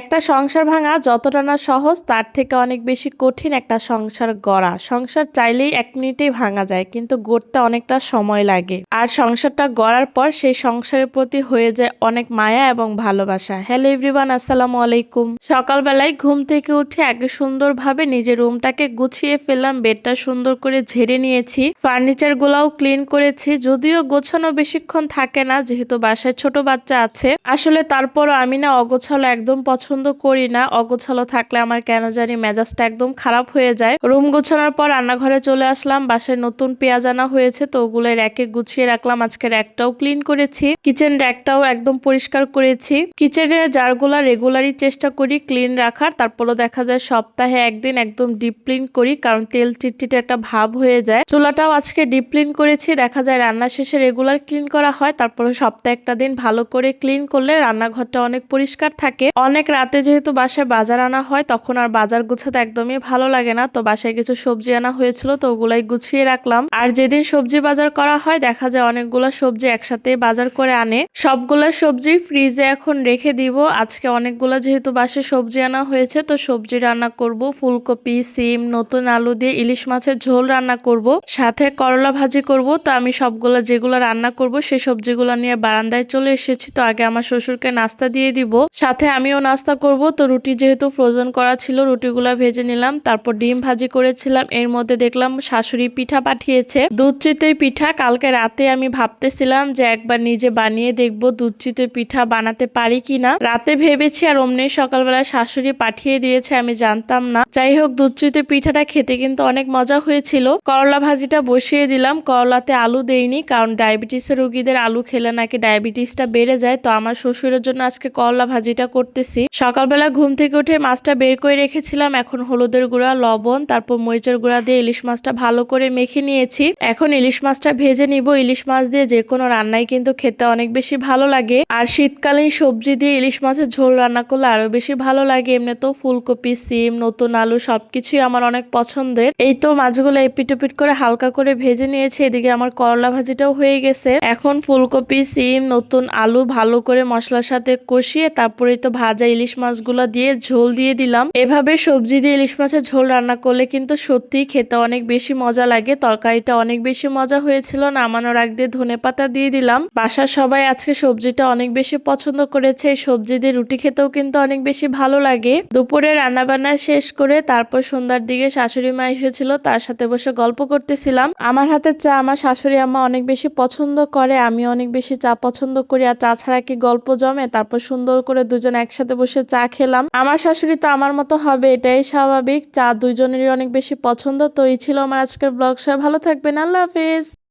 একটা সংসার ভাঙা যতটা না সহজ তার থেকে অনেক বেশি কঠিন একটা সংসার গড়া। সংসার চাইলেই ১ মিনিটেই ভাঙা যায়, কিন্তু গড়তে অনেকটা সময় লাগে। আর সংসারটা গড়ার পর সেই সংসারের প্রতি হয়ে যায় অনেক মায়া এবং ভালোবাসা। হ্যালো এভরিওয়ান, আসসালামু আলাইকুম। সকালবেলায় ঘুম থেকে উঠে আগে সুন্দরভাবে নিজের রুমটাকে গুছিয়ে ফেললাম, বেডটা সুন্দর করে ঝেড়ে নিয়েছি, ফার্নিচার গুলাও ক্লিন করেছি। যদিও গোছানো বেশিক্ষণ থাকে না, যেহেতু বাসায় ছোট বাচ্চা আছে। আসলে তারপরও আমি না অগোছালো একদম পছন্দ করি না। অগোছালো থাকলে আমার কেন জানি মেজাজটা একদম খারাপ হয়ে যায়। রুম গোছানোর পর রান্নাঘরে চলে আসলাম। বাসায় নতুন পেঁয়াজ আনা হয়েছে, তো ওগুলো র্যাকে গুছিয়ে রাখলাম। আজকে র্যাকটাও ক্লিন করেছি, কিচেন র্যাকটাও একদম পরিষ্কার করেছি। কিচেনের জারগুলা রেগুলারই চেষ্টা করি ক্লিন রাখার, তারপরও দেখা যায় সপ্তাহে একদিন একদম ডিপ ক্লিন করি, কারণ তেল চিটচিটে একটা ভাব হয়ে যায়। চুলাটাও আজকে ডিপ ক্লিন করেছি। দেখা যায় রান্না শেষে রেগুলার ক্লিন করা হয়, তারপরে সপ্তাহে একটা দিন ভালো করে ক্লিন করলে রান্নাঘরটা অনেক পরিষ্কার থাকে। অনেক রাতে যেহেতু বাসায় বাজার আনা হয়, তখন আর বাজার গুছাতে একদমই ভালো লাগে না। তো বাসায় কিছু সবজি আনা হয়েছিল, তো ওগুলাই গুছিয়ে রাখলাম। আর যেদিন সবজি বাজার করা হয়, দেখা যায় অনেকগুলো সবজি একসাথে বাজার করে আনে। সবগুলো সবজি ফ্রিজে এখন রেখে দিব। আজকে অনেকগুলো যেহেতু বাসায় সবজি আনা হয়েছে, তো সবজি রান্না করব। ফুলকপি, সিম, নতুন আলু দিয়ে ইলিশ মাছের ঝোল রান্না করব, সাথে করলা ভাজি করব। তো আমি সবগুলো যেগুলো রান্না করব সেই সবজিগুলো নিয়ে বারান্দায় চলে এসেছি। তো আগে আমার শ্বশুরকে নাস্তা দিয়ে দিব, সাথে আমিও নাস্তা করব। তো রুটি যেহেতু ফ্রোজেন করা ছিল, রুটিগুলা ভেজে নিলাম। তারপর ডিম ভাজি করেছিলাম। এর মধ্যে দেখলাম শাশুড়ি পিঠা পাঠিয়েছে, দুধ চিতই পিঠা। কালকে রাতে আমি ভাবতেছিলাম যে একবার নিজে বানিয়ে দেখব দুধ চিতই পিঠা বানাতে পারি কিনা। রাতে ভেবেছি, আর অমনি সকালবেলা শাশুড়ি পাঠিয়ে দিয়েছে, আমি জানতাম না। যাই হোক, দুধ চিতই পিঠাটা খেতে কিন্তু অনেক মজা হয়েছিল। করলা ভাজিটা বসিয়ে দিলাম। করলাতে আলু দেইনি, কারণ ডায়াবেটিসের রোগীদের আলু খেলে নাকি ডায়াবেটিসটা বেড়ে যায়। তো আমার শ্বশুরের জন্য আজকে করলা ভাজিটা করতেছি। সকালবেলা ঘুম থেকে উঠে মাছটা বের করে রেখেছিলাম। এখন হলুদের গুঁড়া, লবণ, তারপর মরিচের গুঁড়া দিয়ে ইলিশ মাছটা ভালো করে মেখে নিয়েছি। এখন ইলিশ মাছটা ভেজে নিব। ইলিশ মাছ দিয়ে যে কোনো রান্নাই কিন্তু খেতে অনেক বেশি ভালো লাগে, আর শীতকালীন সবজি দিয়ে ইলিশ মাছের ঝোল রান্না করলে আরো বেশি ভালো লাগে। এমনি তো ফুলকপি, সিম, নতুন আলু সবকিছুই আমার অনেক পছন্দের। এই তো মাছগুলো এপিট ওপিট করে হালকা করে ভেজে নিয়েছি। এদিকে আমার করলা ভাজিটাও হয়ে গেছে। এখন ফুলকপি, সিম, নতুন আলু ভালো করে মশলার সাথে কষিয়ে তারপরে তো ভাজা ইলিশ মাছগুলো দিয়ে ঝোল দিয়ে দিলাম। এভাবে সবজি দিয়ে ইলিশ মাছের ঝোল রান্না করলে কিন্তু সত্যি খেতে অনেক বেশি মজা লাগে। তরকারিটা অনেক বেশি মজা হয়েছিল। নামানোর আগ দিয়ে ধনেপাতা দিয়ে দিলাম। বাসার সবাই আজকে সবজিটা অনেক বেশি পছন্দ করেছে। এই সবজি দিয়ে রুটি খেতেও কিন্তু অনেক বেশি ভালো লাগে। দুপুরে রান্না বান্না শেষ করে তারপর সন্ধ্যার দিকে শাশুড়ি মা এসেছিল, তার সাথে বসে গল্প করতেছিলাম। আমার হাতের চা আমার শাশুড়ি আম্মা অনেক বেশি পছন্দ করে, আমি অনেক বেশি চা পছন্দ করি। আর চা ছাড়া কি গল্প জমে? তারপর সুন্দর করে দুজন একসাথে বসে চা খেলাম। আমার শাশুড়ি তো আমার মতো হবে, এটাই স্বাভাবিক। চা দুইজনেরই অনেক বেশি পছন্দ। তো এই ছিল আমার আজকের ব্লগ। সবাই ভালো থাকবেন, আল্লাহ হাফেজ।